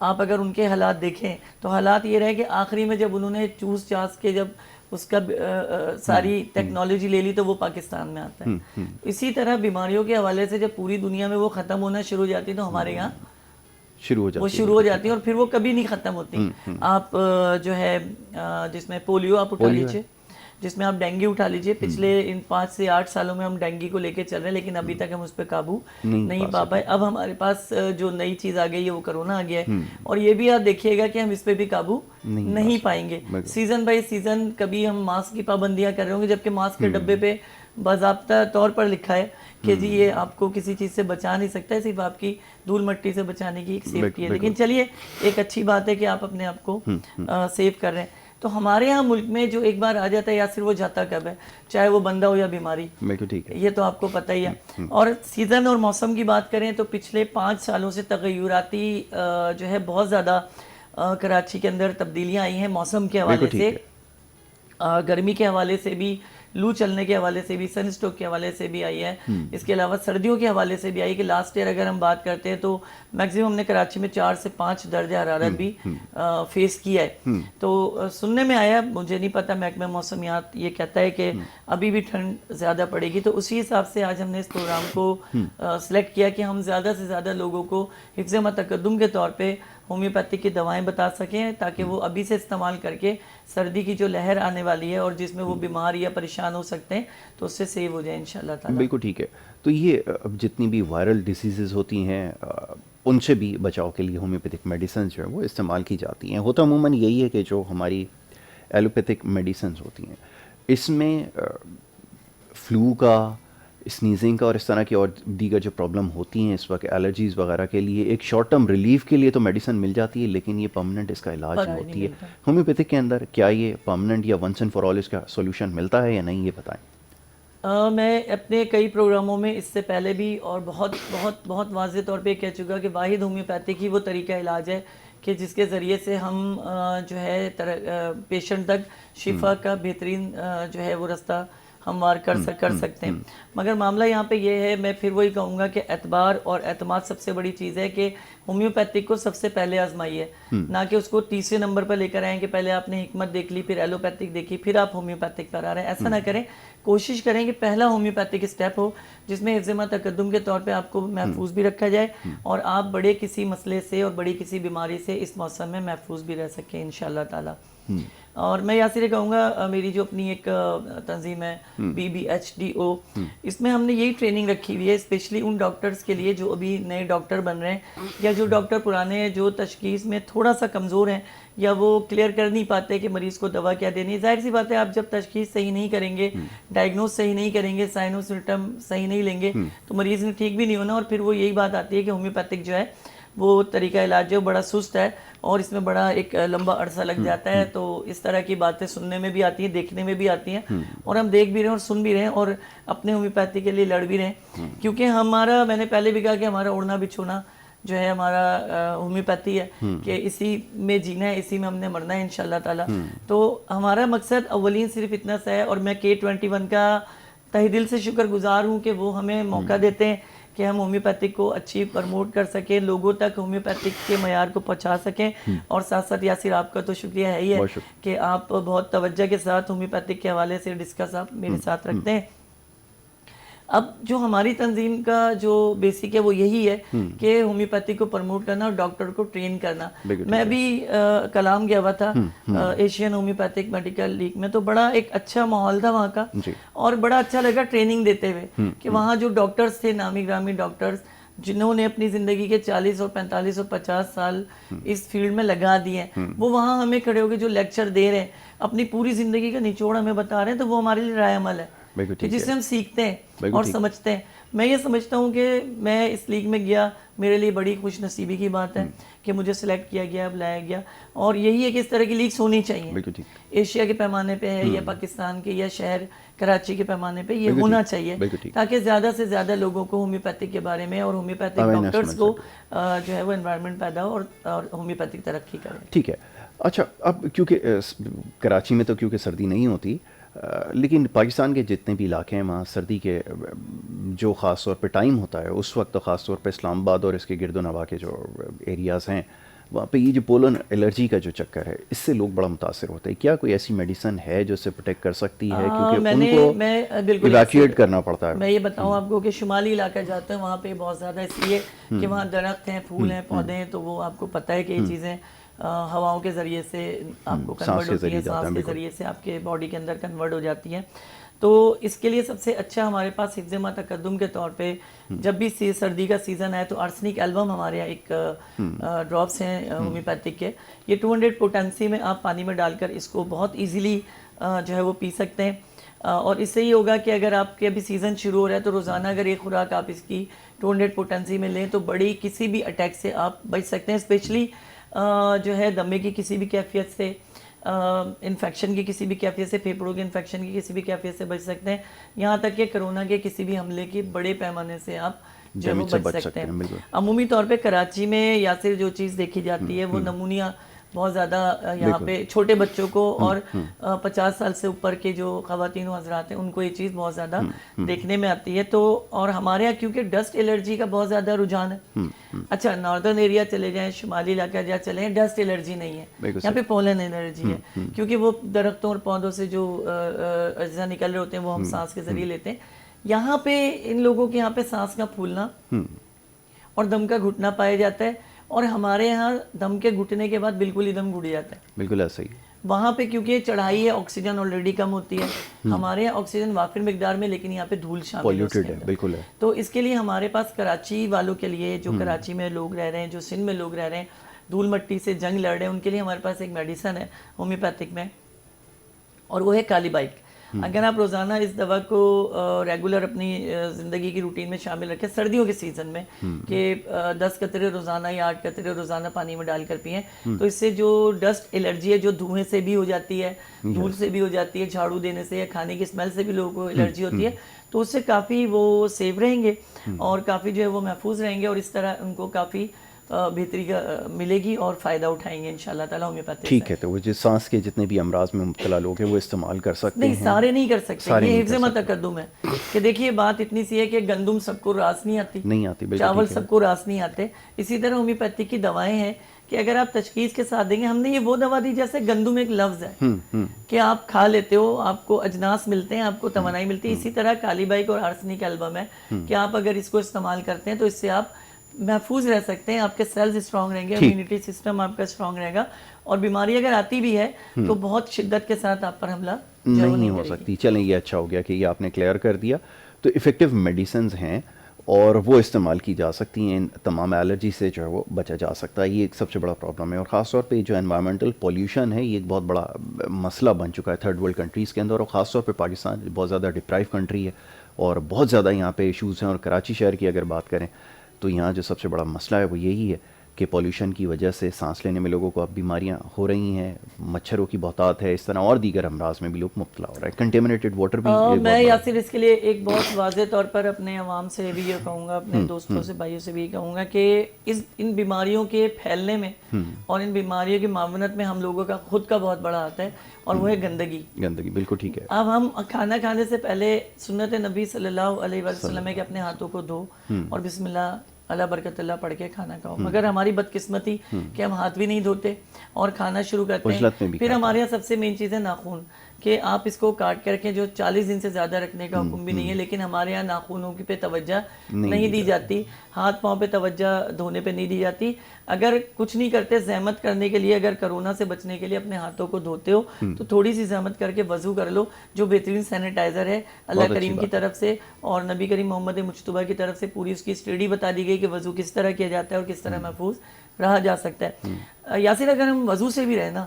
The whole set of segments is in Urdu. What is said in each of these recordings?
آپ اگر ان کے حالات دیکھیں تو حالات یہ رہے کہ آخری میں جب انہوں نے چوس چاس کے جب اس کا ساری ٹیکنالوجی لے لی تو وہ پاکستان میں آتا ہے. اسی طرح بیماریوں کے حوالے سے جب پوری دنیا میں وہ ختم ہونا شروع ہو جاتی تو ہمارے یہاں وہ شروع ہو جاتی ہیں اور پھر وہ کبھی نہیں ختم ہوتی. آپ جو ہے جس میں پولیو آپ اٹھا لیجیے, جس میں آپ ڈینگی اٹھا لیجیے, پچھلے ان 5 سے 8 سالوں میں ہم ڈینگی کو لے کے چل رہے ہیں لیکن ابھی تک ہم اس پہ قابو نہیں پا پائے. اب ہمارے پاس جو نئی چیز آ گئی ہے وہ کرونا آ گیا ہے اور یہ بھی آپ دیکھیے گا کہ ہم اس پہ بھی قابو نہیں پائیں گے. سیزن بائی سیزن کبھی ہم ماسک کی پابندیاں کر رہے ہوں گے جبکہ ماسک کے ڈبے پہ باضابطہ طور پر لکھا ہے کہ جی یہ آپ کو کسی چیز سے بچا نہیں سکتا ہے, صرف آپ کی دھول مٹی سے بچانے کی ایک سیفٹی ہے. لیکن چلیے ایک اچھی بات ہے کہ آپ اپنے آپ کو سیو کر رہے ہیں. تو ہمارے ہاں ملک میں جو ایک بار آ جاتا ہے یا پھر وہ جاتا کب ہے, چاہے وہ بندہ ہو یا بیماری, یہ تو آپ کو پتہ ہی ہے. اور سیزن اور موسم کی بات کریں تو پچھلے 5 سالوں سے تغیراتی جو ہے بہت زیادہ کراچی کے اندر تبدیلیاں آئی ہیں موسم کے حوالے سے, گرمی کے حوالے سے بھی, لو چلنے کے حوالے سے بھی, سن اسٹروک کے حوالے سے بھی آئی ہے. اس کے علاوہ سردیوں کے حوالے سے بھی آئی کہ لاسٹ ایئر اگر ہم بات کرتے ہیں تو میکسیمم ہم نے کراچی میں 4 سے 5 درجہ حرارت بھی فیس کیا ہے. تو سننے میں آیا, مجھے نہیں پتا, محکمہ موسمیات یہ کہتا ہے کہ ابھی بھی ٹھنڈ زیادہ پڑے گی. تو اسی حساب سے آج ہم نے اس پروگرام کو سلیکٹ کیا کہ ہم زیادہ سے زیادہ لوگوں کو حفظ متقدم کے طور پہ ہومیوپیتھک کی دوائیں بتا سکیں تاکہ وہ ابھی سے استعمال کر کے سردی کی جو لہر آنے والی ہے اور جس میں وہ بیمار یا پریشان ہو سکتے ہیں تو اس سے سیو ہو جائے انشاءاللہ تعالیٰ. بالکل ٹھیک ہے. تو یہ اب جتنی بھی وائرل ڈیزیزز ہوتی ہیں ان سے بھی بچاؤ کے لیے ہومیوپیتھک میڈیسنز جو ہے وہ استعمال کی جاتی ہیں. ہوتا عموماً یہی ہے کہ جو ہماری ایلوپیتھک میڈیسنز ہوتی ہیں اس میں فلو کا, اسنیزنگ کا اور اس طرح کی اور دیگر جو پرابلم ہوتی ہیں اس وقت الرجیز وغیرہ کے لیے ایک شارٹ ٹرم ریلیف کے لیے تو میڈیسن مل جاتی ہے لیکن یہ پرماننٹ اس کا علاج نہیں ہوتی ہے. ہومیوپیتھک کے اندر کیا یہ پرماننٹ یا ونس اینڈ فار آل اس کا سولوشن ملتا ہے یا نہیں, یہ بتائیں. میں اپنے کئی پروگراموں میں اس سے پہلے بھی اور بہت بہت بہت واضح طور پہ کہہ چکا کہ واحد ہومیوپیتھک ہی وہ طریقہ علاج ہے کہ جس کے ذریعے سے ہم جو ہے پیشنٹ تک شفا کا بہترین جو ہے وہ رستہ ہموار کر سکتے ہیں. مگر معاملہ یہاں پہ یہ ہے, میں پھر وہی کہوں گا کہ اعتبار اور اعتماد سب سے بڑی چیز ہے کہ ہومیوپیتھک کو سب سے پہلے آزمائیے, نہ کہ اس کو تیسرے نمبر پر لے کر آئیں کہ پہلے آپ نے حکمت دیکھ لی, پھر ایلوپیتھک دیکھی, پھر آپ ہومیوپیتھک پر آ رہے ہیں. ایسا نہ کریں, کوشش کریں کہ پہلا ہومیوپیتھک اسٹیپ ہو جس میں حفظ تقدم کے طور پہ آپ کو محفوظ بھی رکھا جائے اور آپ بڑے کسی مسئلے سے اور بڑی کسی بیماری سے اس موسم میں محفوظ بھی رہ سکیں انشاءاللہ تعالیٰ. اور میں یاسر کہوں گا میری جو اپنی ایک تنظیم ہے BBHDO, اس میں ہم نے یہی ٹریننگ رکھی ہوئی ہے اسپیشلی ان ڈاکٹرز کے لیے جو ابھی نئے ڈاکٹر بن رہے ہیں یا جو ڈاکٹر پرانے ہیں جو تشخیص میں تھوڑا سا کمزور ہیں یا وہ کلیئر کر نہیں پاتے کہ مریض کو دوا کیا دینی ہے. ظاہر سی بات ہے آپ جب تشخیص صحیح نہیں کریں گے, ڈائگنوز صحیح نہیں کریں گے, سائن و سمپٹم صحیح نہیں لیں گے تو مریض نے ٹھیک بھی نہیں ہونا. اور پھر وہ یہی بات آتی ہے کہ ہومیوپیتھک جو ہے وہ طریقہ علاج جو بڑا سست ہے اور اس میں بڑا ایک لمبا عرصہ لگ جاتا ہے. تو اس طرح کی باتیں سننے میں بھی آتی ہیں, دیکھنے میں بھی آتی ہیں اور ہم دیکھ بھی رہے ہیں اور سن بھی رہے ہیں اور اپنے ہومیوپیتھی کے لیے لڑ بھی رہے ہیں کیونکہ ہمارا, میں نے پہلے بھی کہا کہ ہمارا اڑنا بچھونا جو ہے ہمارا ہومیوپیتھی ہے کہ اسی میں جینا ہے, اسی میں ہم نے مرنا ہے انشاءاللہ تعالیٰ. تو ہمارا مقصد اولین صرف اتنا سا ہے اور میں K21 کا تہ دل سے شکر گزار ہوں کہ وہ ہمیں موقع دیتے ہیں کہ ہم ہومیوپیتھک کو اچھی پرموٹ کر سکیں, لوگوں تک ہومیوپیتھک کے معیار کو پہنچا سکیں. اور ساتھ ساتھ یاسر آپ کا تو شکریہ ہے ہی ہے کہ آپ بہت توجہ کے ساتھ ہومیوپیتھک کے حوالے سے ڈسکس آپ میرے ساتھ رکھتے ہیں. اب جو ہماری تنظیم کا جو بیسک ہے وہ یہی ہے کہ ہومیوپیتھی کو پرموٹ کرنا اور ڈاکٹر کو ٹرین کرنا. میں بھی کلام گیا ہوا تھا ایشین ہومیوپیتھک میڈیکل لیگ میں, تو بڑا ایک اچھا ماحول تھا وہاں کا اور بڑا اچھا لگا ٹریننگ دیتے ہوئے کہ وہاں جو ڈاکٹرز تھے, نامی گرامی ڈاکٹرز جنہوں نے اپنی زندگی کے 40 اور 45 اور 50 سال اس فیلڈ میں لگا دیے ہیں, وہ وہاں ہمیں کھڑے ہو کے جو لیکچر دے رہے ہیں, اپنی پوری زندگی کا نچوڑ ہمیں بتا رہے ہیں, تو وہ ہمارے لیے رائے عمل ہے جس سے ہم سیکھتے ہیں اور سمجھتے ہیں. میں یہ سمجھتا ہوں کہ میں اس لیگ میں گیا, میرے لیے بڑی خوش نصیبی کی بات ہے کہ مجھے سلیکٹ کیا گیا, بلایا گیا, اور یہی ہے کہ اس طرح کی لیگز ہونی چاہیے. ایشیا کے پیمانے پہ ہے یا پاکستان کے یا شہر کراچی کے پیمانے پہ یہ ہونا چاہیے تاکہ زیادہ سے زیادہ لوگوں کو ہومیوپیتھک کے بارے میں اور ہومیوپیتھک ڈاکٹرز کو جو ہے وہ انوائرمنٹ پیدا ہو اور ہومیوپیتھک ترقی کرے. ٹھیک ہے. اچھا, اب کیونکہ کراچی میں تو کیونکہ سردی نہیں ہوتی, لیکن پاکستان کے جتنے بھی علاقے ہیں وہاں سردی کے جو خاص طور پہ ٹائم ہوتا ہے اس وقت, تو خاص طور پہ اسلام آباد اور اس کے گرد و نواح کے جو ایریاز ہیں وہاں پہ یہ جو پولن الرجی کا جو چکر ہے اس سے لوگ بڑا متاثر ہوتے ہیں. کیا کوئی ایسی میڈیسن ہے جو اسے پروٹیکٹ کر سکتی ہے, کیونکہ ان کو ایویکویٹ کرنا پڑتا ہے. میں یہ بتاؤں آپ کو کہ شمالی علاقہ جاتے ہیں وہاں پہ بہت زیادہ اس لیے کہ وہاں درخت ہیں, پھول ہیں, پودے ہیں, تو وہ آپ کو پتہ ہے کہ یہ چیزیں ہواؤں کے ذریعے سے آپ کو کنورٹ ہوتی ہیں, سانس کے ذریعے سے آپ کے باڈی کے اندر کنورٹ ہو جاتی ہیں. تو اس کے لیے سب سے اچھا ہمارے پاس حفظ ما تقدم کے طور پہ جب بھی سردی کا سیزن ہے تو آرسنک ایلبم ہمارے یہاں ایک ڈراپس ہیں ہومیوپیتھک کے, یہ 200 پوٹینسی میں آپ پانی میں ڈال کر اس کو بہت ایزیلی جو ہے وہ پی سکتے ہیں. اور اس سے یہ ہوگا کہ اگر آپ کے ابھی سیزن شروع ہو رہا ہے تو روزانہ اگر ایک خوراک آپ اس کی 200 پوٹینسی میں لیں تو بڑی کسی بھی اٹیک سے آپ بچ سکتے ہیں, اسپیشلی جو ہے دمے کی کسی بھی کیفیت سے, انفیکشن کی کسی بھی کیفیت سے, پھیپھڑوں کے انفیکشن کی کسی بھی کیفیت سے بچ سکتے ہیں, یہاں تک کہ کرونا کے کسی بھی حملے کے بڑے پیمانے سے آپ جو وہ بچ سکتے ہیں. عمومی طور پہ کراچی میں یاسر جو چیز دیکھی جاتی ہے وہ نمونیا بہت زیادہ یہاں پہ چھوٹے بچوں کو اور 50 سال سے اوپر کے جو خواتین و حضرات ہیں ان کو یہ چیز بہت زیادہ دیکھنے میں آتی ہے. تو اور ہمارے یہاں کیونکہ ڈسٹ الرجی کا بہت زیادہ رجحان ہے, اچھا ناردرن ایریا چلے جائیں, شمالی علاقہ جہاں چلے جائیں, ڈسٹ الرجی نہیں ہے, یہاں پہ پولن الرجی ہے, کیونکہ وہ درختوں اور پودوں سے جو اجزاء نکل رہے ہوتے ہیں وہ ہم سانس کے ذریعے لیتے ہیں. یہاں پہ ان لوگوں کے یہاں پہ سانس کا پھولنا اور دم کا گھٹنا پایا جاتا ہے, اور ہمارے یہاں دم کے گھٹنے کے بعد بالکل ہی دم گھٹ جاتا ہے. بالکل ایسا ہی. وہاں پہ کیونکہ چڑھائی ہے, آکسیجن آلریڈی کم ہوتی ہے, ہمارے یہاں آکسیجن وافر مقدار میں, لیکن یہاں پہ دھول شامل ہے, بالکل ہے. تو اس کے لیے ہمارے پاس کراچی والوں کے لیے, جو کراچی میں لوگ رہ رہے ہیں, جو سندھ میں لوگ رہ رہے ہیں, دھول مٹی سے جنگ لڑ رہے ہیں, ان کے لیے ہمارے پاس ایک میڈیسن ہے ہومیوپیتھک میں, اور وہ ہے کالی بائک. اگر آپ روزانہ اس دوا کو ریگولر اپنی زندگی کی روٹین میں شامل رکھیں سردیوں کے سیزن میں, کہ 10 قطرے روزانہ یا 8 قطرے روزانہ پانی میں ڈال کر پئیں, تو اس سے جو ڈسٹ الرجی ہے جو دھوئیں سے بھی ہو جاتی ہے, دھول سے بھی ہو جاتی ہے, جھاڑو دینے سے یا کھانے کی اسمیل سے بھی لوگوں کو الرجی ہوتی ہے, تو اس سے کافی وہ سیف رہیں گے اور کافی جو ہے وہ محفوظ رہیں گے, اور اس طرح ان کو کافی بہتری ملے گی اور فائدہ اٹھائیں گے انشاءاللہ تعالیٰ ہومیوپیتھی. ٹھیک ہے, تو وہ جو سانس کے جتنے بھی امراض میں مبتلا لوگ ہیں وہ استعمال کر سکتے ہیں؟ نہیں, سارے نہیں کر سکتے, یہ حفظ ما تقدم ہے. کہ دیکھیے بات اتنی سی ہے کہ گندم سب کو راس نہیں آتی, چاول سب کو راس نہیں آتے. اسی طرح ہومیوپیتھی کی دوائیں ہیں کہ اگر آپ تشخیص کے ساتھ دیں گے, ہم نے یہ وہ دوا دی جیسے گندم ایک لفظ ہے کہ آپ کھا لیتے ہو, آپ کو اجناس ملتے ہیں, آپ کو توانائی ملتی ہے. اسی طرح کالی بائک اور آرسنک ایلبم ہے کہ آپ اگر اس کو استعمال کرتے ہیں تو اس سے آپ محفوظ رہ سکتے ہیں, آپ کے سیلز اسٹرانگ رہیں گے, امیونٹی سسٹم آپ کا اسٹرانگ رہے گا, اور بیماری اگر آتی بھی ہے تو بہت شدت کے ساتھ آپ پر حملہ نہیں ہو سکتی. چلیں یہ اچھا ہو گیا کہ یہ آپ نے کلیئر کر دیا. تو افیکٹو میڈیسنز ہیں اور وہ استعمال کی جا سکتی ہیں, تمام الرجی سے جو ہے وہ بچا جا سکتا ہے. یہ ایک سب سے بڑا پرابلم ہے, اور خاص طور پہ جو انوائرمنٹل پولیوشن ہے یہ ایک بہت بڑا مسئلہ بن چکا ہے تھرڈ ورلڈ کنٹریز کے اندر, اور خاص طور پہ پاکستان بہت زیادہ ڈپرائیو کنٹری ہے اور بہت زیادہ یہاں پہ ایشوز ہیں. اور کراچی شہر کی اگر بات کریں تو یہاں جو سب سے بڑا مسئلہ ہے وہ یہی ہے کہ پولیوشن کی وجہ سے سانس لینے میں لوگوں کو اب بیماریاں ہو رہی ہیں, مچھروں کی بہتات ہے, اس طرح اور دیگر امراض میں بھی لوگ مبتلا ہو رہے ہیں. کنٹیمنیٹڈ واٹر بھی. میں یاسر اس کے لیے ایک بہت واضح طور پر اپنے عوام سے بھی یہ کہوں گا, اپنے دوستوں سے, بھائیوں سے بھی یہ کہوں گا کہ ان بیماریوں کے پھیلنے میں اور ان بیماریوں کی معاونت میں ہم لوگوں کا خود کا بہت بڑا ہاتھ ہے, اور وہ ہے گندگی. بالکل ٹھیک ہے. اب ہم کھانا کھانے سے پہلے سنت نبی صلی اللہ علیہ وسلم ہے کہ اپنے ہاتھوں کو دھو اور بسم اللہ اللہ برکت اللہ پڑھ کے کھانا کھاؤ. مگر ہماری بدقسمتی کہ ہم ہاتھ بھی نہیں دھوتے اور کھانا شروع کرتے ہیں. پھر ہمارے یہاں سب سے مین چیز ہے ناخون, کہ آپ اس کو کاٹ کر کے, جو 40 دن سے زیادہ رکھنے کا حکم بھی نہیں ہے, لیکن ہمارے یہاں ناخونوں پہ توجہ نہیں دی جاتی, ہاتھ پاؤں پہ توجہ دھونے پہ نہیں دی جاتی. اگر کچھ نہیں کرتے زحمت کرنے کے لیے, اگر کرونا سے بچنے کے لیے اپنے ہاتھوں کو دھوتے ہو تو تھوڑی سی زحمت کر کے وضو کر لو, جو بہترین سینیٹائزر ہے اللہ کریم کی طرف سے اور نبی کریم محمد مجتبیٰ کی طرف سے پوری اس کی اسٹڈی بتا دی گئی کہ وضو کس طرح کیا جاتا ہے اور کس طرح محفوظ رہا جا سکتا ہے. یاسر اگر ہم وضو سے بھی رہے نا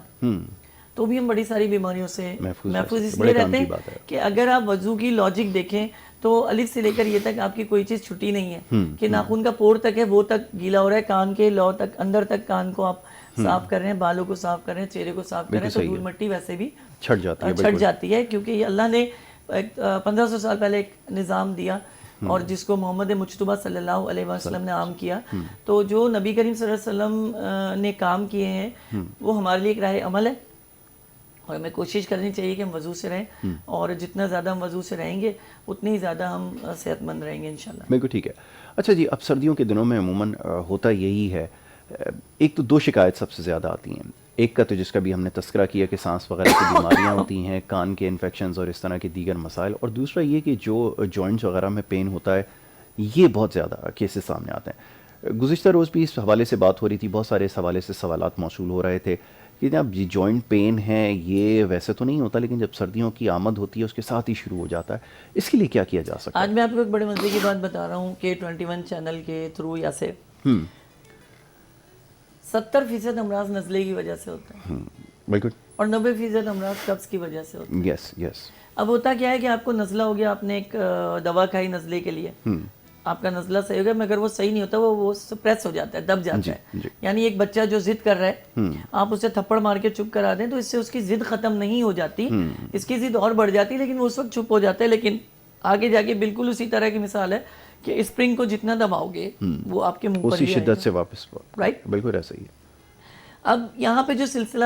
تو بھی ہم بڑی ساری بیماریوں سے محفوظ اس لیے رہتے ہیں کہ اگر آپ وضو کی لاجک دیکھیں تو الف سے لے کر یہ تک آپ کی کوئی چیز چھٹی نہیں ہے, کہ ناخن کا پور تک ہے وہ تک گیلا ہو رہا ہے, کان کے لو تک اندر تک کان کو آپ صاف کر رہے ہیں, بالوں کو صاف کر رہے ہیں, چہرے کو صاف کر رہے ہیں, تو دھول مٹی ویسے بھی چھٹ جاتی ہے, کیونکہ یہ اللہ نے 1500 سال پہلے ایک نظام دیا اور جس کو محمد مجتبیٰ صلی اللہ علیہ وسلم نے عام کیا. تو جو نبی کریم صلی اللہ علیہ وسلم نے کام کیے ہیں وہ ہمارے لیے ایک راہ عمل ہے, اور ہمیں کوشش کرنی چاہیے کہ ہم وضو سے رہیں, اور جتنا زیادہ ہم وضو سے رہیں گے اتنی ہی زیادہ ہم صحت مند رہیں گے انشاءاللہ. بالکل ٹھیک ہے. اچھا جی, اب سردیوں کے دنوں میں عموماً ہوتا یہی ہے ایک تو 2 شکایت سب سے زیادہ آتی ہیں. ایک کا تو جس کا بھی ہم نے تذکرہ کیا کہ سانس وغیرہ کی بیماریاں ہوتی ہیں, کان کے انفیکشنز اور اس طرح کے دیگر مسائل, اور دوسرا یہ کہ جو جوائنٹس وغیرہ میں پین ہوتا ہے, یہ بہت زیادہ کیسز سامنے آتے ہیں. گزشتہ روز بھی اس حوالے سے بات ہو رہی تھی, بہت سارے اس حوالے سے سوالات موصول ہو رہے تھے کہ جناب یہ جوائنٹ پین ہے یہ ویسے تو نہیں ہوتا, لیکن جب سردیوں کی آمد ہوتی ہے اس کے ساتھ ہی شروع ہو جاتا ہے. اس کے لیے کیا کیا جا سکتا ہے؟ آج میں آپ کو ایک بڑے مزے کی بات بتا رہا ہوں کہ 21 چینل کے تھرو یا سے 70% امراض نزلے کی وجہ سے ہوتے ہیں بالکل, اور 90% امراض قبض کی وجہ سے ہوتے ہیں. یس یس. اب ہوتا کیا ہے کہ آپ کو نزلہ ہو گیا, آپ نے ایک دوا کھائی نزلے کے لیے, آپ کا نزلہ صحیح ہو گیا, مگر وہ صحیح نہیں ہوتا, وہ سپریس ہو جاتا ہے, دب جاتا ہے. یعنی ایک بچہ جو ضد کر رہا ہے, آپ اسے تھپڑ مار کے چپ کرا دیں تو اس سے اس کی ضد ختم نہیں ہو جاتی, اس کی ضد اور بڑھ جاتی, لیکن وہ اس وقت چپ ہو جاتا ہے. لیکن آگے جا کے بالکل اسی طرح کی مثال ہے کہ اسپرنگ کو جتنا دباؤ گے وہ آپ کے منہ پر اسی ہی آئے شدت گا. سے واپس, رائٹ, بالکل ایسا ہی ہے. اب یہاں پہ جو سلسلہ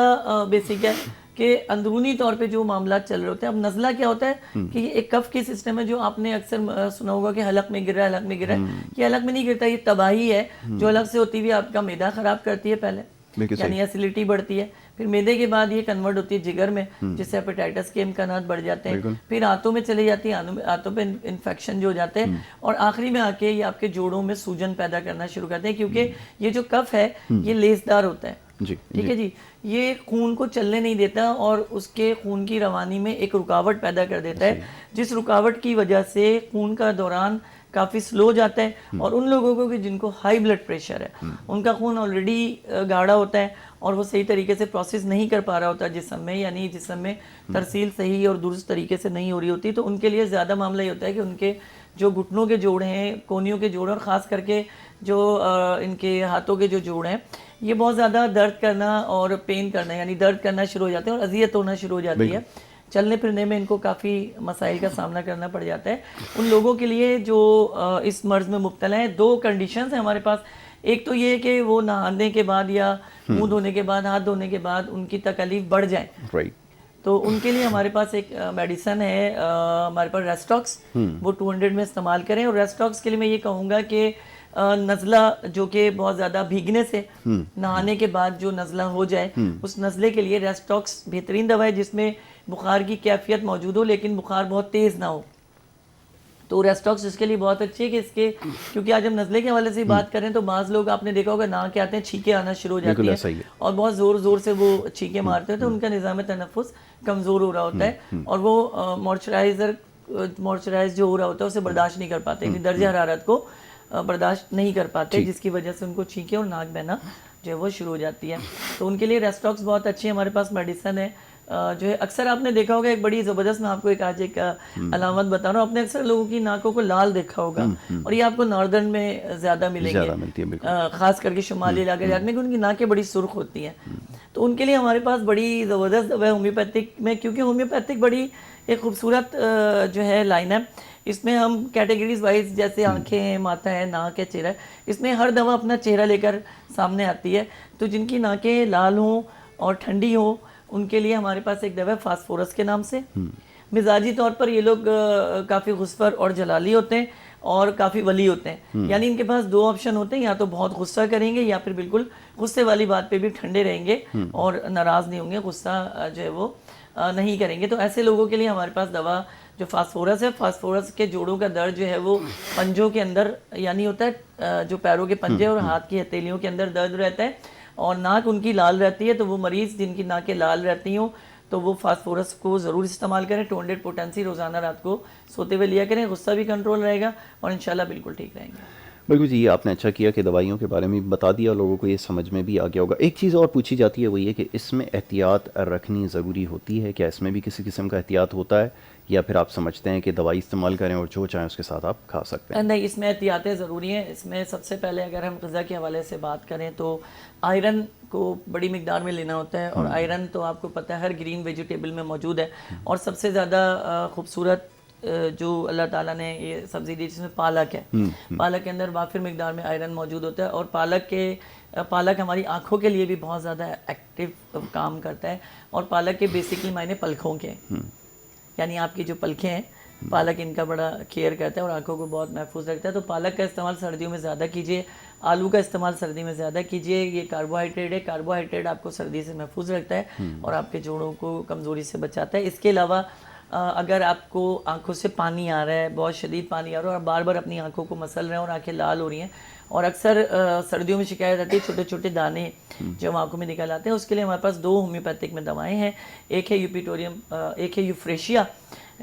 بیسک ہے کہ اندرونی طور پہ جو معاملات چل رہے ہوتے ہیں. اب نزلہ کیا ہوتا ہے کہ یہ ایک کف کی سسٹم ہے جو آپ نے اکثر سنا ہوگا کہ حلق میں گر رہا ہے, حلق میں گر رہا ہے. یہ حلق میں نہیں گرتا, یہ تباہی ہے جو حلق سے ہوتی ہوئی آپ کا معدہ خراب کرتی ہے پہلے, یعنی ایسیڈیٹی بڑھتی ہے, پھر معدے کے بعد یہ کنورٹ ہوتی ہے جگر میں جس سے ہیپیٹائٹس کے امکانات بڑھ جاتے ہیں, پھر آنتوں میں چلی جاتی ہے, آنتوں پہ انفیکشن جو ہو جاتے ہیں, اور آخری میں آ کے یہ آپ کے جوڑوں میں سوجن پیدا کرنا شروع کرتے ہیں, کیونکہ یہ جو کف ہے یہ لیسدار ہوتا ہے. ٹھیک ہے جی, یہ خون کو چلنے نہیں دیتا اور اس کے خون کی روانی میں ایک رکاوٹ پیدا کر دیتا ہے, جس رکاوٹ کی وجہ سے خون کا دوران کافی سلو ہو جاتا ہے. اور ان لوگوں کو کہ جن کو ہائی بلڈ پریشر ہے, ان کا خون آلریڈی گاڑھا ہوتا ہے اور وہ صحیح طریقے سے پروسیس نہیں کر پا رہا ہوتا جسم میں, یعنی جسم میں ترسیل صحیح اور درست طریقے سے نہیں ہو رہی ہوتی, تو ان کے لیے زیادہ معاملہ یہ ہوتا ہے کہ ان کے جو گھٹنوں کے جوڑ ہیں, کونیوں کے جوڑ, اور خاص کر کے جو ان کے ہاتھوں کے جو جوڑ ہیں, یہ بہت زیادہ درد کرنا اور پین کرنا, یعنی درد کرنا شروع ہو جاتے ہیں اور اذیت ہونا شروع ہو جاتی ہے. چلنے پھرنے میں ان کو کافی مسائل کا سامنا کرنا پڑ جاتا ہے. ان لوگوں کے لیے جو اس مرض میں مبتلا ہیں, 2 کنڈیشنز ہیں ہمارے پاس. ایک تو یہ کہ وہ نہانے کے بعد یا منہ دھونے کے بعد, ہاتھ دھونے کے بعد ان کی تکلیف بڑھ جائیں, تو ان کے لیے ہمارے پاس ایک میڈیسن ہے ہمارے پاس ریسٹاکس, وہ 200 میں استعمال کریں. اور ریسٹاکس کے لیے میں یہ کہوں گا کہ نزلہ جو کہ بہت زیادہ بھیگنے سے, نہانے کے بعد جو نزلہ ہو جائے, اس نزلے کے لیے ریسٹاکس بہترین دوا ہے, جس میں بخار کی کیفیت موجود ہو لیکن بخار بہت تیز نہ ہو. تو ریسٹاکس اس کے لیے بہت اچھی ہے کہ اس کے, کیونکہ آج ہم نزلے کے حوالے سے بات کریں تو بعض لوگ آپ نے دیکھا ہوگا نہا کے آتے ہیں چھینکیں آنا شروع ہو جاتی ہیں اور بہت زور زور سے وہ چھینکیں مارتے ہیں, تو ان کا نظام تنفس کمزور ہو رہا ہوتا ہے اور وہ مارچرائز جو ہو رہا ہوتا ہے اسے برداشت نہیں کر پاتے, یعنی درجہ حرارت کو برداشت نہیں کر پاتے, جس کی وجہ سے ان کو چھینکیں اور ناک بہنا جو ہے وہ شروع ہو جاتی ہے. تو ان کے لیے ریسٹاکس بہت اچھی ہے, ہمارے پاس میڈیسن ہے جو ہے. اکثر آپ نے دیکھا ہوگا ایک بڑی زبردست, میں آپ کو آج ایک علامت بتا رہا ہوں, آپ نے اکثر لوگوں کی ناکوں کو لال دیکھا ہوگا, اور یہ آپ کو ناردرن میں زیادہ ملیں گے, خاص کر کے شمالی علاقے میں, کہ ان کی ناکیں بڑی سرخ ہوتی ہیں. تو ان کے لیے ہمارے پاس بڑی زبردست دوا ہے ہومیوپیتھک میں, کیونکہ ہومیوپیتھک بڑی ایک خوبصورت جو ہے لائن ہے. اس میں ہم کیٹیگریز وائز, جیسے آنکھیں ہیں, ماتھا ہے, ناک ہے, چہرہ ہے, اس میں ہر دوا اپنا چہرہ لے کر سامنے آتی ہے. تو جن کی ناکیں لال ہوں اور ٹھنڈی ہوں, ان کے لیے ہمارے پاس ایک دوا ہے فاسفورس کے نام سے. مزاجی طور پر یہ لوگ کافی غصفر اور جلالی ہوتے ہیں اور کافی ولی ہوتے ہیں, یعنی ان کے پاس 2 آپشن ہوتے ہیں, یا تو بہت غصہ کریں گے یا پھر بالکل غصے والی بات پہ بھی ٹھنڈے رہیں گے اور ناراض نہیں ہوں گے, غصہ جو ہے وہ نہیں کریں گے. تو ایسے لوگوں کے لیے ہمارے پاس دوا جو فاسفورس ہے, فاسفورس کے جوڑوں کا درد جو ہے وہ پنجوں کے اندر, یعنی ہوتا ہے جو پیروں کے پنجے اور ہاتھ کی ہتھیلیوں کے اندر درد رہتا ہے, اور ناک ان کی لال رہتی ہے. تو وہ مریض جن کی ناکیں لال رہتی ہوں تو وہ فاسفورس کو ضرور استعمال کریں. 200 پوٹینسی روزانہ رات کو سوتے ہوئے لیا کریں, غصہ بھی کنٹرول رہے گا اور انشاءاللہ بالکل ٹھیک رہیں گے. بالکل جی, آپ نے اچھا کیا کہ دوائیوں کے بارے میں بتا دیا, لوگوں کو یہ سمجھ میں بھی آ گیا ہوگا. ایک چیز اور پوچھی جاتی ہے, وہ یہ کہ اس میں احتیاط رکھنی ضروری ہوتی ہے, کیا اس میں بھی کسی قسم کا احتیاط ہوتا ہے, یا پھر آپ سمجھتے ہیں کہ دوائی استعمال کریں اور جو چاہیں اس کے ساتھ آپ کھا سکتے ہیں؟ نہیں, اس میں احتیاطیں ضروری ہیں. اس میں سب سے پہلے اگر ہم غذا کے حوالے سے بات کریں تو آئرن کو بڑی مقدار میں لینا ہوتا ہے, اور آئرن تو آپ کو پتہ ہے ہر گرین ویجیٹیبل میں موجود ہے. اور سب سے زیادہ خوبصورت جو اللہ تعالیٰ نے یہ سبزی دی جس میں پالک ہے, پالک کے اندر وافر مقدار میں آئرن موجود ہوتا ہے. اور پالک ہماری آنکھوں کے لیے بھی بہت زیادہ ایکٹیو کام کرتا ہے. اور پالک کے بیسکلی معنی پلکوں کے, یعنی آپ کی جو پلکیں ہیں پالک ان کا بڑا کیئر کرتا ہے اور آنکھوں کو بہت محفوظ رکھتا ہے. تو پالک کا استعمال سردیوں میں زیادہ کیجیے, آلو کا استعمال سردی میں زیادہ کیجیے. یہ کاربوہائیڈریٹ ہے, کاربوہائیڈریٹ آپ کو سردی سے محفوظ رکھتا ہے اور آپ کے جوڑوں کو کمزوری سے بچاتا ہے. اس کے علاوہ اگر آپ کو آنکھوں سے پانی آ رہا ہے, بہت شدید پانی آ رہا ہے اور بار بار اپنی آنکھوں کو مسل رہے ہیں اور آنکھیں لال ہو رہی ہیں, اور اکثر سردیوں میں شکایت آتی ہے چھوٹے چھوٹے دانے جو آنکھوں میں نکل آتے ہیں, اس کے لیے ہمارے پاس 2 ہومیوپیتھک میں دوائیں ہیں. ایک ہے یوپیٹوریم, ایک ہے یوفریشیا,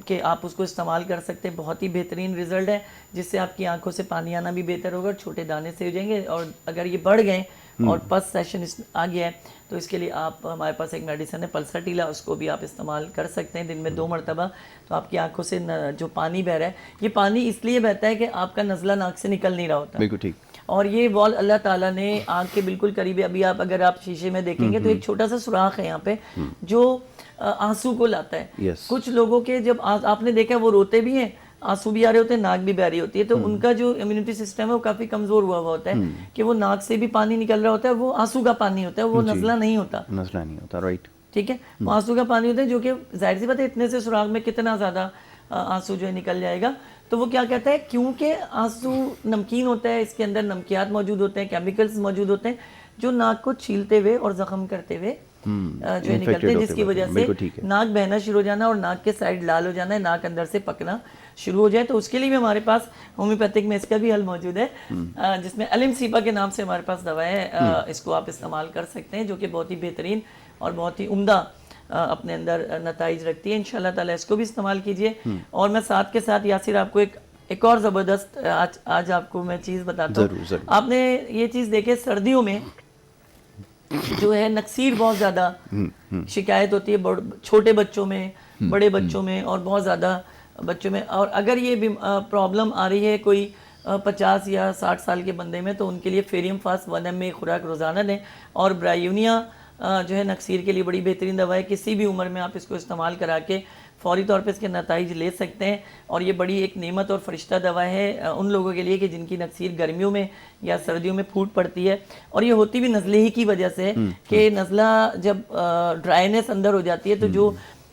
کہ آپ اس کو استعمال کر سکتے ہیں. بہت ہی بہترین رزلٹ ہے, جس سے آپ کی آنکھوں سے پانی آنا بھی بہتر ہوگا, چھوٹے دانے سے ہو جائیں گے. اور اگر یہ بڑھ گئے اور پس سیشن آ گیا ہے تو اس کے لیے آپ, ہمارے پاس ایک میڈیسن ہے پلساٹیلا, اس کو بھی آپ استعمال کر سکتے ہیں دن میں 2 مرتبہ. تو آپ کی آنکھوں سے جو پانی بہ رہا ہے, یہ پانی اس لیے بہتا ہے کہ آپ کا نزلہ ناک سے نکل نہیں رہا ہوتا. بالکل ٹھیک. اور یہ وال اللہ تعالیٰ نے آنکھ کے بالکل قریب ہے. ابھی آپ اگر آپ شیشے میں دیکھیں گے تو ایک چھوٹا سا سوراخ ہے یہاں پہ جو آنسو کو لاتا ہے. Yes. کچھ لوگوں کے جب آپ نے دیکھا وہ روتے بھی ہیں, آنسو بھی آ رہے ہوتے ہیں, ناک بھی بہ رہی ہوتی ہے, تو ان کا جو امیونٹی سسٹم ہے وہ کافی کمزور ہوا ہوتا ہے کہ وہ ناک سے بھی پانی نکل رہا ہوتا ہے, وہ آنسو کا پانی ہوتا ہے, وہ نزلہ نہیں ہوتا. نزلہ نہیں ہوتا, رائٹ. ٹھیک ہے, وہ آنسو کا پانی ہوتا ہے, جو کہ ظاہر سی بات ہے اتنے سے سوراخ میں کتنا زیادہ آنسو جو ہے نکل جائے گا. تو وہ کیا کہتا ہے, کیونکہ آنسو نمکین ہوتا ہے, اس کے اندر نمکیات موجود ہوتے ہیں, کیمیکلز موجود ہوتے ہیں جو ناک کو چھیلتے ہوئے اور زخم کرتے ہوئے جو ہے نکلتے ہیں, جس کی وجہ سے ناک بہنا شروع ہو جانا اور ناک کے سائڈ لال ہو جانا ہے, ناک اندر سے پکنا شروع ہو جائے. تو اس کے لیے بھی ہمارے پاس ہومیوپیتھک میں اس کا بھی حل موجود ہے, جس میں الیم سیپا کے نام سے ہمارے پاس دوا ہے. اس کو آپ استعمال کر سکتے ہیں, جو کہ بہت ہی بہترین اور بہت ہی عمدہ اپنے اندر نتائج رکھتی ہے. انشاءاللہ تعالیٰ اس کو بھی استعمال کیجئے. اور میں ساتھ کے ساتھ یاسر آپ کو ایک اور زبردست آج آپ کو میں چیز بتاتا ہوں. آپ نے یہ چیز دیکھے, سردیوں میں جو ہے نکسیر بہت زیادہ شکایت ہوتی ہے, چھوٹے بچوں میں, بڑے بچوں میں, اور بہت زیادہ بچوں میں. اور اگر یہ پرابلم آ رہی ہے کوئی 50 یا 60 سال کے بندے میں, تو ان کے لیے فیریم فاسٹ 1 mg خوراک روزانہ دیں. اور برایونیا جو ہے نکسیر کے لیے بڑی بہترین دوا ہے, کسی بھی عمر میں آپ اس کو استعمال کرا کے فوری طور پہ اس کے نتائج لے سکتے ہیں. اور یہ بڑی ایک نعمت اور فرشتہ دوا ہے ان لوگوں کے لیے کہ جن کی نکسیر گرمیوں میں یا سردیوں میں پھوٹ پڑتی ہے. اور یہ ہوتی بھی نزلے ہی کی وجہ سے کہ نزلہ جب ڈرائینس اندر ہو جاتی ہے تو جو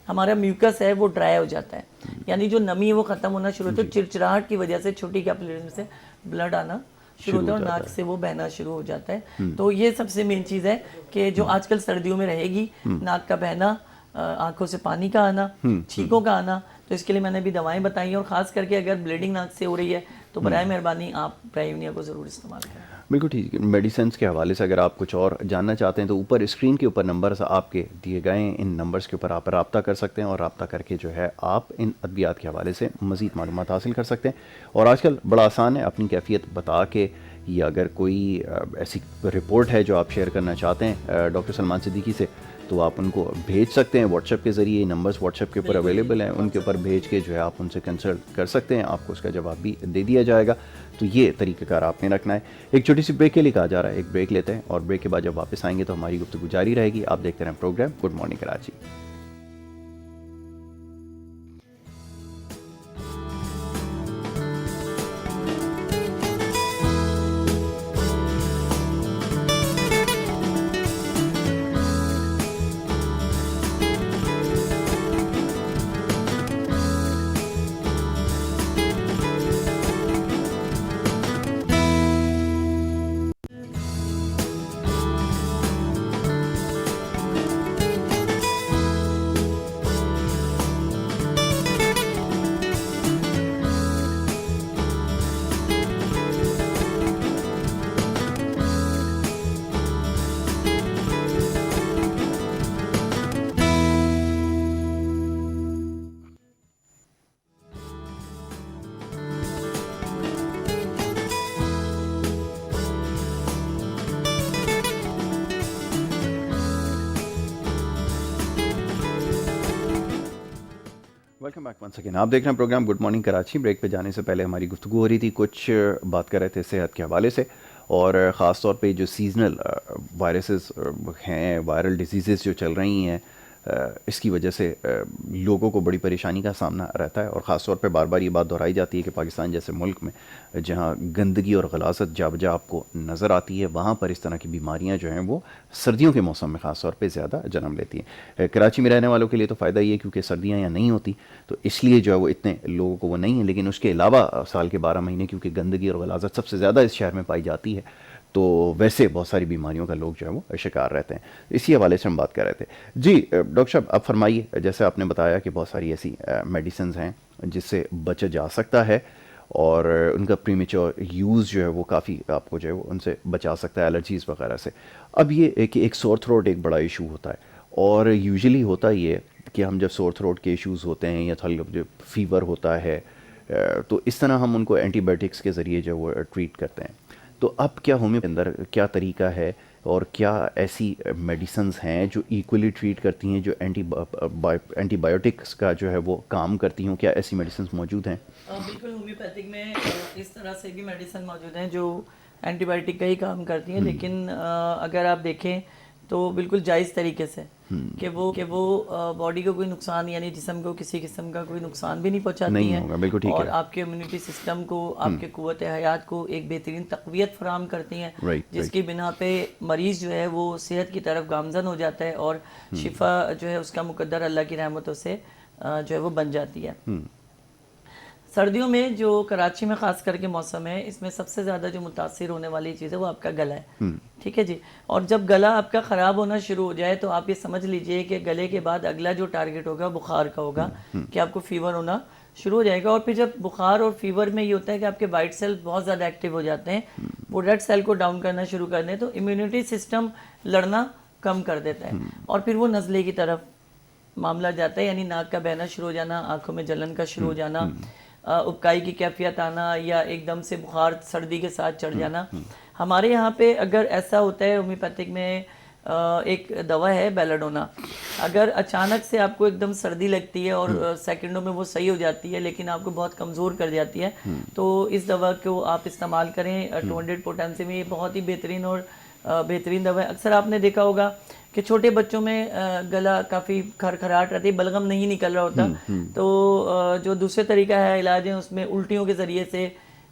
ہمارا میوکس ہے وہ ڈرائی ہو جاتا ہے, یعنی جو نمی ہے وہ ختم ہونا شروع ہوتی ہے. چرچراہٹ کی وجہ سے چھوٹی کیپلریز میں سے بلڈ آنا شروع ہوتا ہے اور ناک سے وہ بہنا شروع ہو جاتا ہے. تو یہ سب سے مین چیز ہے کہ جو آج کل سردیوں میں رہے گی, ناک کا بہنا, آنکھوں سے پانی کا آنا, چھینکوں کا آنا. تو اس کے لیے میں نے بھی دوائیں بتائی ہیں, اور خاص کر کے اگر بلیڈنگ ناک سے ہو رہی ہے تو برائے مہربانی آپ برایونیا کو ضرور استعمال کریں. بالکل ٹھیک. میڈیسنس کے حوالے سے اگر آپ کچھ اور جاننا چاہتے ہیں تو اوپر اسکرین کے اوپر نمبرز آپ کے دیے گئے ہیں, ان نمبرز کے اوپر آپ رابطہ کر سکتے ہیں, اور رابطہ کر کے جو ہے آپ ان ادویات کے حوالے سے مزید معلومات حاصل کر سکتے ہیں. اور آج کل بڑا آسان ہے, اپنی کیفیت بتا کے, یا اگر کوئی ایسی رپورٹ ہے جو آپ شیئر کرنا چاہتے ہیں ڈاکٹر سلمان صدیقی سے, تو آپ ان کو بھیج سکتے ہیں واٹس ایپ کے ذریعے. نمبرز واٹس ایپ کے اوپر اویلیبل ہیں, ان کے اوپر بھیج کے جو ہے آپ ان سے کنسلٹ کر سکتے ہیں, آپ کو اس کا جواب بھی دے دیا جائے گا. تو یہ طریقہ کار آپ نے رکھنا ہے. ایک چھوٹی سی بریک کے لیے کہا جا رہا ہے, ایک بریک لیتے ہیں, اور بریک کے بعد جب واپس آئیں گے تو ہماری گفتگو جاری رہے گی. آپ دیکھتے رہیں programme good morning Karachi. Welcome back once again. آپ دیکھ رہے ہیں programme good morning Karachi. Break پہ جانے سے پہلے ہماری گفتگو ہو رہی تھی, کچھ بات کر رہے تھے صحت کے حوالے سے, اور خاص طور پہ جو سیزنل وائرسز ہیں, وائرل ڈیزیزز جو چل رہی ہیں, اس کی وجہ سے لوگوں کو بڑی پریشانی کا سامنا رہتا ہے، اور خاص طور پہ بار بار یہ بات دہرائی جاتی ہے کہ پاکستان جیسے ملک میں جہاں گندگی اور غلاظت جا بجا آپ کو نظر آتی ہے، وہاں پر اس طرح کی بیماریاں جو ہیں وہ سردیوں کے موسم میں خاص طور پہ زیادہ جنم لیتی ہیں۔ کراچی میں رہنے والوں کے لیے تو فائدہ یہ ہے کیونکہ سردیاں یہاں نہیں ہوتی، تو اس لیے جو ہے وہ اتنے لوگوں کو وہ نہیں ہیں، لیکن اس کے علاوہ سال کے 12 مہینے کیونکہ گندگی اور غلاظت سب سے زیادہ اس شہر میں پائی جاتی ہے، تو ویسے بہت ساری بیماریوں کا لوگ جو ہے وہ شکار رہتے ہیں۔ اسی حوالے سے ہم بات کر رہے تھے۔ جی ڈاکٹر صاحب آپ فرمائیے، جیسے آپ نے بتایا کہ بہت ساری ایسی میڈیسنز ہیں جس سے بچا جا سکتا ہے اور ان کا پریمیچور یوز جو ہے وہ کافی آپ کو جو ہے وہ ان سے بچا سکتا ہے الرجیز وغیرہ سے۔ اب یہ کہ ایک سور تھروٹ ایک بڑا ایشو ہوتا ہے، اور یوزلی ہوتا یہ ہے کہ ہم جب سور تھروٹ کے ایشوز ہوتے ہیں یا جو فیور ہوتا ہے، تو اس طرح ہم ان کو اینٹی بایوٹکس کے ذریعے جو وہ ٹریٹ کرتے ہیں۔ تو اب کیا ہومیو کے اندر کیا طریقہ ہے اور کیا ایسی میڈیسنز ہیں جو ایکولی ٹریٹ کرتی ہیں، جو اینٹی بایوٹکس کا جو ہے وہ کام کرتی ہوں؟ کیا ایسی میڈیسنز موجود ہیں؟ بالکل، ہومیوپیتھک میں اس طرح سے بھی میڈیسن موجود ہیں جو اینٹی بایوٹک کا ہی کام کرتی ہیں، لیکن اگر آپ دیکھیں تو بالکل جائز طریقے سے کہ وہ باڈی کو کوئی نقصان، یعنی جسم کو کسی قسم کا کوئی نقصان بھی نہیں پہنچاتی ہیں، اور آپ کے امیونٹی سسٹم کو، آپ کے قوت حیات کو ایک بہترین تقویت فراہم کرتی ہیں، جس کی بنا پہ مریض جو ہے وہ صحت کی طرف گامزن ہو جاتا ہے اور شفا جو ہے اس کا مقدر اللہ کی رحمتوں سے جو ہے وہ بن جاتی ہے۔ سردیوں میں جو کراچی میں خاص کر کے موسم ہے، اس میں سب سے زیادہ جو متاثر ہونے والی چیز ہے وہ آپ کا گلا ہے، ٹھیک ہے جی۔ اور جب گلا آپ کا خراب ہونا شروع ہو جائے تو آپ یہ سمجھ لیجئے کہ گلے کے بعد اگلا جو ٹارگٹ ہوگا بخار کا ہوگا، کہ آپ کو فیور ہونا شروع ہو جائے گا۔ اور پھر جب بخار اور فیور میں یہ ہوتا ہے کہ آپ کے وائٹ سیل بہت زیادہ ایکٹیو ہو جاتے ہیں، وہ ریڈ سیل کو ڈاؤن کرنا شروع کر دیں، تو امیونٹی سسٹم لڑنا کم کر دیتا ہے، اور پھر وہ نزلے کی طرف معاملہ جاتا ہے، یعنی ناک کا بہنا شروع ہو جانا، آنکھوں میں جلن کا شروع ہو جانا، ابکائی کی کیفیت آنا، یا ایک دم سے بخار سردی کے ساتھ چڑھ جانا۔ ہمارے یہاں پہ اگر ایسا ہوتا ہے، ہومیوپیتھک میں ایک دوا ہے بیلاڈونا، اگر اچانک سے آپ کو ایک دم سردی لگتی ہے اور سیکنڈوں میں وہ صحیح ہو جاتی ہے لیکن آپ کو بہت کمزور کر جاتی ہے، تو اس دوا کو آپ استعمال کریں۔ 200 پوٹینسی میں یہ بہت ہی بہترین اور بہترین دوا ہے۔ اکثر آپ نے دیکھا ہوگا کہ چھوٹے بچوں میں گلا کافی کھرکھراہٹ رہتی ہے، بلغم نہیں نکل رہا ہوتا، تو جو دوسرے طریقہ ہے علاج ہے اس میں الٹیوں کے ذریعے سے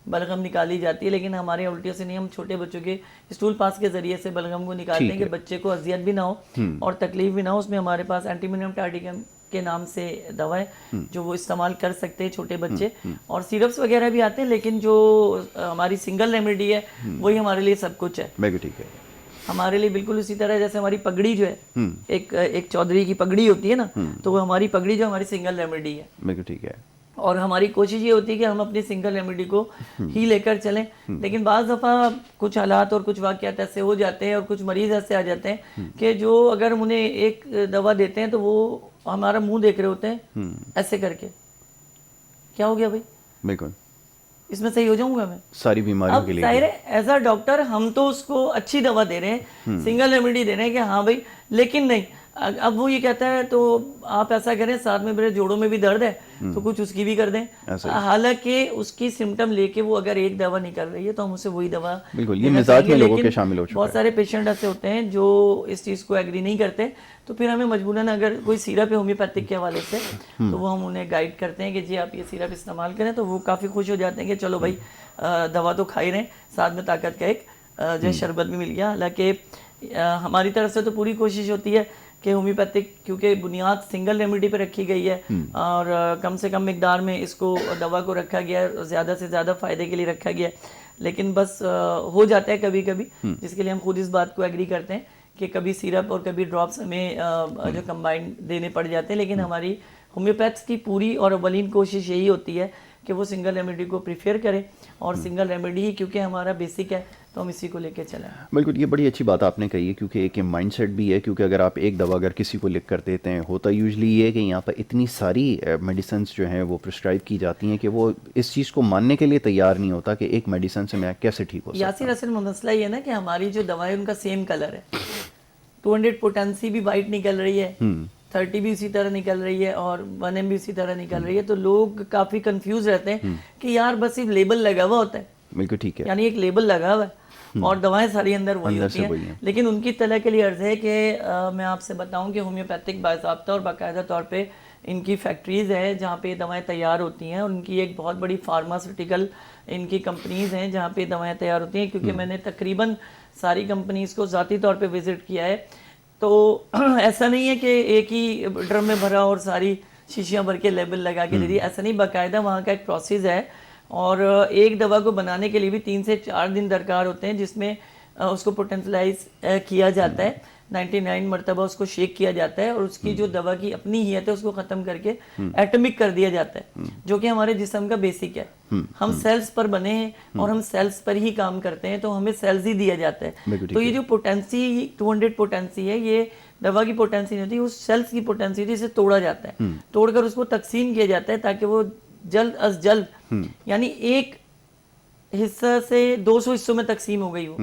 بلغم نکالی جاتی ہے، لیکن ہمارے الٹیوں سے نہیں، ہم چھوٹے بچوں کے اسٹول پاس کے ذریعے سے بلغم کو نکالتے ہیں کہ بچے کو اذیت بھی نہ ہو اور تکلیف بھی نہ ہو۔ اس میں ہمارے پاس اینٹیمونیم ٹارڈیکم کے نام سے دوا ہے جو وہ استعمال کر سکتے ہیں چھوٹے بچے، اور سیرپس وغیرہ بھی آتے ہیں، لیکن جو ہماری سنگل ریمیڈی ہے وہی ہمارے لیے سب کچھ ہے۔ ٹھیک ہے، ہمارے لیے بالکل اسی طرح جیسے ہماری پگڑی جو ہے، ایک چودھری کی پگڑی ہوتی ہے نا، تو وہ ہماری پگڑی جو ہماری سنگل ریمیڈی ہے۔ بالکل ٹھیک ہے، اور ہماری کوشش یہ ہوتی ہے کہ ہم اپنی سنگل ریمیڈی کو ہی لے کر چلیں، لیکن بعض دفعہ کچھ حالات اور کچھ واقعات ایسے ہو جاتے ہیں اور کچھ مریض ایسے آ جاتے ہیں کہ جو اگر ہم انہیں ایک دوا دیتے ہیں تو وہ ہمارا منہ دیکھ رہے ہوتے ہیں ایسے کر کے، کیا ہو گیا بھائی، بالکل اس میں صحیح ہو جاؤں گا میں ساری بیماریوں کے اب لیے۔ ظاہر ہے ایز اے ڈاکٹر ہم تو اس کو اچھی دوا دے رہے ہیں، سنگل ریمیڈی دے رہے ہیں کہ ہاں بھائی، لیکن نہیں، اب وہ یہ کہتا ہے تو آپ ایسا کریں، ساتھ میں میرے جوڑوں میں بھی درد ہے تو کچھ اس کی بھی کر دیں، حالانکہ اس کی سمٹم لے کے وہ اگر ایک دوا نہیں کر رہی ہے تو ہم اسے وہی دوا بالکل، یہ مزاج میں لوگوں کے شامل ہو چکا ہے۔ بہت سارے پیشنٹ ایسے ہوتے ہیں جو اس چیز کو ایگری نہیں کرتے، تو پھر ہمیں مجبوراً اگر کوئی سیرپ ہے ہومیوپیتھک کے حوالے سے تو وہ ہم انہیں گائیڈ کرتے ہیں کہ جی آپ یہ سیرپ استعمال کریں، تو وہ کافی خوش ہو جاتے ہیں کہ چلو بھائی دوا تو کھا ہی رہے ہیں، ساتھ میں طاقت کا ایک جو شربت بھی مل گیا۔ حالانکہ ہماری طرف سے تو پوری کوشش ہوتی ہے کہ ہومیوپیتھک کیونکہ بنیاد سنگل ریمیڈی پہ رکھی گئی ہے اور کم سے کم مقدار میں اس کو دوا کو رکھا گیا ہے، زیادہ سے زیادہ فائدے کے لیے رکھا گیا ہے، لیکن بس ہو جاتا ہے کبھی کبھی، جس کے لیے ہم خود اس بات کو ایگری کرتے ہیں کہ کبھی سیرپ اور کبھی ڈراپس ہمیں جو کمبائن دینے پڑ جاتے ہیں، لیکن ہماری ہومیوپیتھس کی پوری اور اولین کوشش یہی ہوتی ہے کہ وہ سنگل ریمیڈی کو پریفر کریں، اور سنگل ریمیڈی ہی کیونکہ ہمارا بیسک ہے تو ہم اسی کو لے کے چلیں۔ بالکل، یہ بڑی اچھی بات آپ نے کہی ہے، کیونکہ ایک مائنڈ سیٹ بھی ہے، کیونکہ اگر آپ ایک دوا اگر کسی کو لکھ کر دیتے ہیں، ہوتا یوزلی یہ ہے کہ یہاں پر اتنی ساری میڈیسنس جو ہیں وہ پرسکرائب کی جاتی ہیں کہ وہ اس چیز کو ماننے کے لیے تیار نہیں ہوتا کہ ایک میڈیسن سے میں کیسے ٹھیک ہو سکتا ہوں۔ یاسر اصل مسئلہ یہ ہے نا کہ ہماری جو دوائیں ان کا سیم کلر ہے، 200 پوٹینسی بھی وائٹ نکل رہی ہے، 30 بھی اسی طرح نکل رہی ہے، اور 1M بھی اسی طرح نکل رہی ہے، تو لوگ کافی کنفیوز رہتے ہیں کہ یار بس صرف لیبل لگا ہوا ہوتا ہے، بالکل ٹھیک ہے، یعنی ایک لیبل لگا ہوا ہے اور دوائیں ساری اندر وہی اندر ہوتی سے وہی ہیں. ہیں. لیکن ان کی اطلاع کے لیے عرض ہے کہ میں آپ سے بتاؤں کہ ہومیوپیتھک باضابطہ اور باقاعدہ طور پہ ان کی فیکٹریز ہے جہاں پہ دوائیں تیار ہوتی ہیں, اور ان کی ایک بہت بڑی فارماسیوٹیکل ان کی کمپنیز ہیں جہاں پہ دوائیں تیار ہوتی ہیں, کیونکہ میں نے تقریباً ساری کمپنیز کو ذاتی طور پہ وزٹ کیا ہے. تو ایسا نہیں ہے کہ ایک ہی ڈرم میں بھرا اور ساری شیشیاں بھر کے لیبل لگا کے دے دی, ایسا نہیں, باقاعدہ وہاں کا ایک پروسیس ہے, اور ایک دوا کو بنانے کے لیے بھی 3 سے 4 دن درکار ہوتے ہیں, جس میں اس کو پوٹینشلائز کیا جاتا ہے, 99 مرتبہ اس کو شیک کیا جاتا ہے, اور اس کی جو دوا کی اپنی ہیت ہے اس کو ختم کر کے ایٹمک کر دیا جاتا ہے, جو کہ ہمارے جسم کا بیسک ہے. ہم سیلز پر بنے ہیں اور ہم سیلز پر ہی کام کرتے ہیں, تو ہمیں سیلز ہی دیا جاتا ہے. تو یہ جو پوٹینسی 200 پوٹینسی ہے, یہ دوا کی پوٹینسی نہیں ہوتی, اس سیلز کی پوٹینسی ہوتی ہے, اسے توڑا جاتا ہے, توڑ کر اس کو تقسیم کیا جاتا ہے تاکہ وہ جلد از جلد, یعنی ایک حصہ سے 200 حصوں میں تقسیم ہو گئی ہو,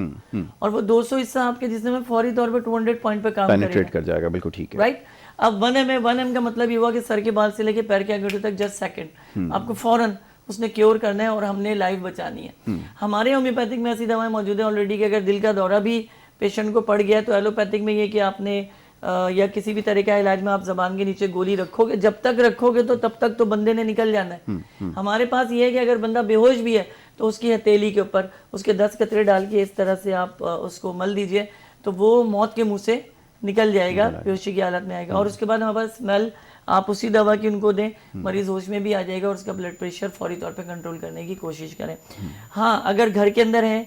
اور وہ 200 حصہ آپ کے جسم میں فوری طور پہ 200 پوائنٹ پہ کام کرے گا, پینیٹریٹ کر جائے گا. بالکل ٹھیک ہے. رائٹ. اب 1 m کا مطلب یہ ہوا کہ سر کے بال سے لے کے پیر کے انگوٹھے تک جسٹ سیکنڈ آپ کو فوراً اس نے کیور کرنا ہے, اور ہم نے لائف بچانی ہے. ہمارے ہومیوپیتھک میں ایسی دوائیں موجود ہیں آلریڈی کہ اگر دل کا دورہ بھی پیشنٹ کو پڑ گیا تو ایلوپیتھک میں یہ کہ آپ نے یا کسی بھی طرح کا علاج میں آپ زبان کے نیچے گولی رکھو گے, جب تک رکھو گے تو تب تک تو بندے نے نکل جانا ہے. ہمارے پاس یہ ہے کہ اگر بندہ بے ہوش بھی ہے تو اس کی ہتھیلی کے اوپر اس کے 10 قطرے ڈال کے اس طرح سے آپ اس کو مل دیجئے تو وہ موت کے منہ سے نکل جائے گا, بے ہوشی کی حالت میں آئے گا. اور اس کے بعد ہمارے پاس اسمیل آپ اسی دوا کی ان کو دیں, مریض ہوش میں بھی آ جائے گا, اور اس کا بلڈ پریشر فوری طور پہ کنٹرول کرنے کی کوشش کریں. ہاں, اگر گھر کے اندر ہے,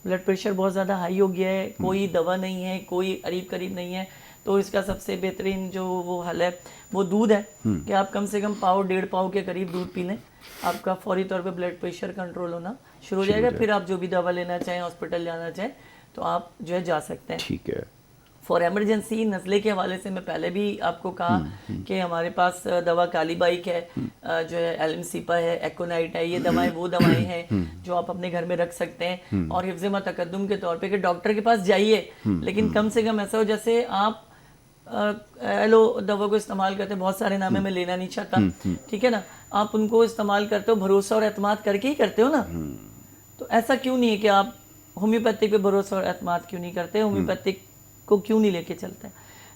بلڈ پریشر بہت زیادہ ہائی ہو گیا ہے, کوئی دوا نہیں ہے, کوئی قریب نہیں ہے, تو اس کا سب سے بہترین جو وہ حل ہے وہ دودھ ہے, کہ آپ کم سے کم 1.5 پاؤ کے قریب دودھ پی لیں, آپ کا فوری طور پہ بلڈ پریشر کنٹرول ہونا شروع ہو جائے گا. پھر آپ جو بھی دوا لینا چاہیں, ہاسپٹل جانا چاہیں تو آپ جو ہے جا سکتے ہیں. ٹھیک ہے. فار ایمرجنسی نزلے کے حوالے سے میں پہلے بھی آپ کو کہا کہ ہمارے پاس دوا کالی بائک ہے, جو ہے ایلم سیپا ہے, ایکونائٹ ہے, یہ دوائیں وہ دوائیں ہیں جو آپ اپنے گھر میں رکھ سکتے ہیں, اور حفظ ما تقدم کے طور پہ کہ ڈاکٹر کے پاس جائیے, لیکن کم سے کم ایسا ہو جیسے آپ ایلو دوا کو استعمال کرتے ہیں, بہت سارے نام ہے, میں لینا نہیں چاہتا, ٹھیک ہے نا, آپ ان کو استعمال کرتے ہو بھروسہ اور اعتماد کر کے ہی کرتے ہو نا. تو ایسا کیوں نہیں ہے کہ آپ ہومیوپیتھک پہ بھروسہ اور اعتماد کیوں نہیں کرتے, ہومیوپیتھک کو کیوں نہیں لے کے چلتے ہیں.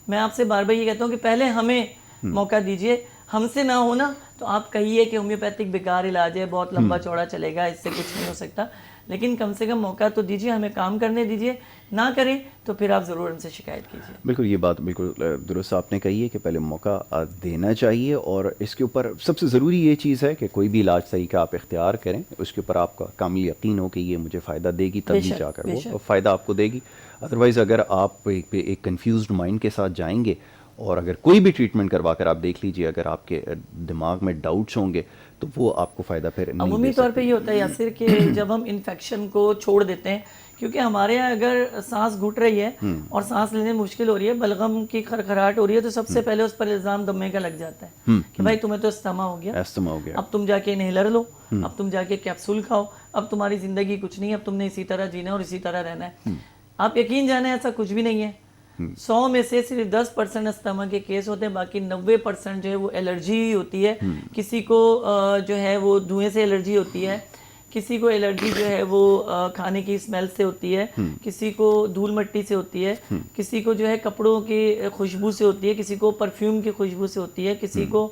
میں آپ سے بار بار یہ کہتا ہوں کہ پہلے ہمیں موقع دیجئے, ہم سے نہ ہونا تو آپ کہیے کہ ہومیوپیتھک بیکار علاج ہے, بہت لمبا چوڑا چلے گا, اس سے کچھ نہیں ہو سکتا, لیکن کم سے کم موقع تو دیجئے, ہمیں کام کرنے دیجئے. نہ کریں تو پھر آپ ضرور ہم سے شکایت کیجیے. بالکل, یہ بات بالکل درست آپ نے کہی ہے کہ پہلے موقع دینا چاہیے, اور اس کے اوپر سب سے ضروری یہ چیز ہے کہ کوئی بھی علاج صحیح کا آپ اختیار کریں, اس کے اوپر آپ کا کامل یقین ہو کہ یہ مجھے فائدہ دے گی, تبھی جا کر وہ فائدہ آپ کو دے گی. ادروائز اگر آپ ایک کنفیوزڈ مائنڈ کے ساتھ جائیں گے, اور اگر کوئی بھی ٹریٹمنٹ کروا کر آپ دیکھ لیجئے, اگر آپ کے دماغ میں ڈاؤٹس ہوں گے تو وہ آپ کو فائدہ پھر نہیں. عمومی طور پہ یہ ہوتا ہے یاسر کہ جب ہم انفیکشن کو چھوڑ دیتے ہیں, کیونکہ ہمارے یہاں اگر سانس گھٹ رہی ہے اور سانس لینے میں مشکل ہو رہی ہے, بلغم کی کھرکھراہٹ ہو رہی ہے, تو سب سے پہلے اس پر الزام دمے کا لگ جاتا ہے کہ بھائی تمہیں تو استما ہو گیا, اب تم جا کے انہیلر لو, اب تم جا کے کیپسول کھاؤ, اب تمہاری زندگی کچھ نہیں, اب تم نے اسی طرح جینا اور اسی طرح رہنا ہے. آپ یقین جانیں ایسا کچھ بھی نہیں ہے. 100 میں سے صرف 10% استما کے کیس ہوتے ہیں, باقی 90% جو ہے وہ الرجی ہوتی ہے. کسی کو جو ہے وہ دھوئیں سے الرجی ہوتی ہے, کسی کو الرجی جو ہے وہ کھانے کی اسمیل سے ہوتی ہے, کسی کو دھول مٹی سے ہوتی ہے, کسی کو جو ہے کپڑوں کی خوشبو سے ہوتی ہے, کسی کو پرفیوم کی خوشبو سے ہوتی ہے, کسی کو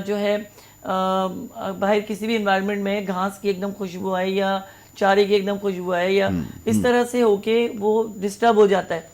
جو ہے باہر کسی بھی انوائرمنٹ میں گھاس کی ایک دم خوشبو آئے یا چارے کی ایک دم خوشبو آئے یا اس طرح سے ہو کے وہ ڈسٹرب ہو جاتا ہے.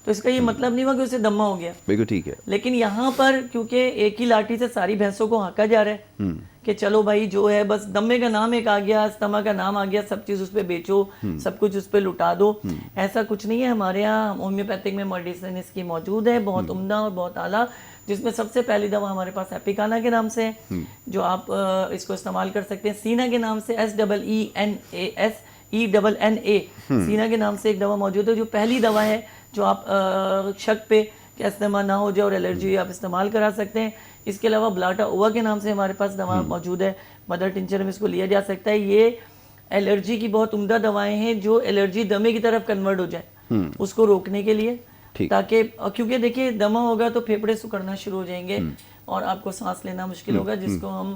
تو اس کا یہ مطلب نہیں ہوا کہ اسے دمہ ہو گیا, بالکل ٹھیک ہے. لیکن یہاں پر کیونکہ ایک ہی لاٹھی سے ساری بھینسوں کو ہانکا جا رہا ہے کہ چلو بھائی جو ہے بس دمے کا نام ایک آ گیا, استما کا نام آ گیا, سب چیز اس پہ بیچو, سب کچھ اس پہ لٹا دو. ایسا کچھ نہیں ہے. ہمارے یہاں ہومیوپیتھک میں میڈیسن اس کی موجود ہے, بہت عمدہ اور بہت اعلیٰ, جس میں سب سے پہلی دوا ہمارے پاس ایپیکانا کے نام سے ہے, جو آپ اس کو استعمال کر سکتے ہیں. سینا کے نام سے SEENA سینا کے نام سے ایک دوا موجود ہے, جو پہلی دوا ہے جو آپ شک پہ کہ استما نہ ہو جائے اور الرجی آپ استعمال کرا سکتے ہیں. اس کے علاوہ بلاٹا اووا کے نام سے ہمارے پاس دوا موجود ہے, مدر ٹنچر میں اس کو لیا جا سکتا ہے. یہ الرجی کی بہت عمدہ دوائیں ہیں جو الرجی دمے کی طرف کنورٹ ہو جائے, اس کو روکنے کے لیے, تاکہ کیونکہ دیکھیے دمہ ہوگا تو پھیپھڑے سکڑنا شروع ہو جائیں گے اور آپ کو سانس لینا مشکل ہوگا, جس کو ہم